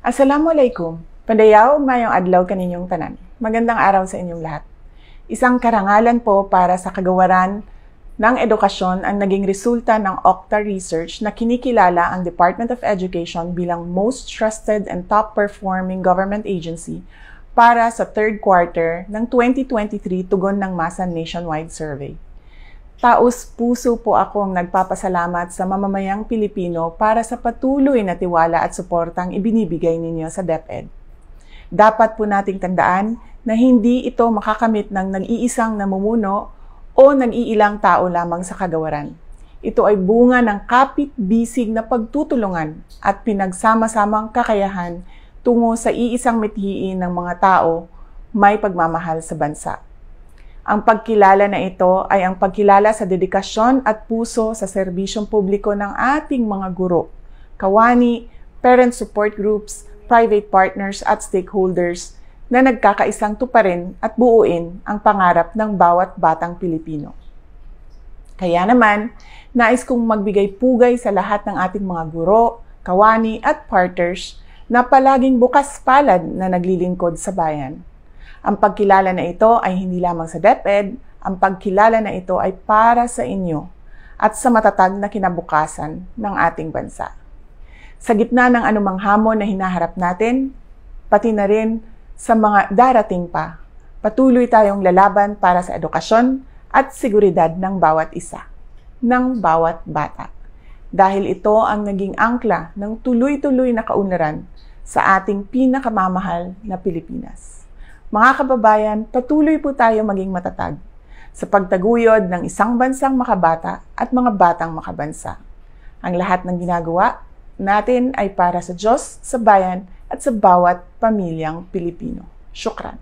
Assalamualaikum. Padayaw mayong adlaw kaninyong tanan. Magandang araw sa inyong lahat. Isang karangalan po para sa kagawaran ng edukasyon ang naging resulta ng Okta Research na kinikilala ang Department of Education bilang most trusted and top-performing government agency para sa third quarter ng 2023 tugon ng Masa Nationwide Survey. Taos-puso po akong nagpapasalamat sa mamamayang Pilipino para sa patuloy na tiwala at suportang ibinibigay ninyo sa DepEd. Dapat po nating tandaan na hindi ito makakamit ng nag-iisang namumuno o nag-iilang tao lamang sa kagawaran. Ito ay bunga ng kapit-bisig na pagtutulungan at pinagsama-samang kakayahan tungo sa iisang mithiin ng mga tao may pagmamahal sa bansa. Ang pagkilala na ito ay ang pagkilala sa dedikasyon at puso sa serbisyong publiko ng ating mga guro, kawani, parent support groups, private partners at stakeholders na nagkakaisang tuparin at buuin ang pangarap ng bawat batang Pilipino. Kaya naman, nais kong magbigay pugay sa lahat ng ating mga guro, kawani at partners na palaging bukas palad na naglilingkod sa bayan. Ang pagkilala na ito ay hindi lamang sa DepEd, ang pagkilala na ito ay para sa inyo at sa matatag na kinabukasan ng ating bansa. Sa gitna ng anumang hamon na hinaharap natin, pati na rin sa mga darating pa, patuloy tayong lalaban para sa edukasyon at seguridad ng bawat isa, ng bawat bata. Dahil ito ang naging angkla ng tuloy-tuloy na kaunlaran sa ating pinakamamahal na Pilipinas. Mga kababayan, patuloy po tayo maging matatag sa pagtaguyod ng isang bansang makabata at mga batang makabansa. Ang lahat ng ginagawa natin ay para sa Diyos, sa bayan at sa bawat pamilyang Pilipino. Syukran.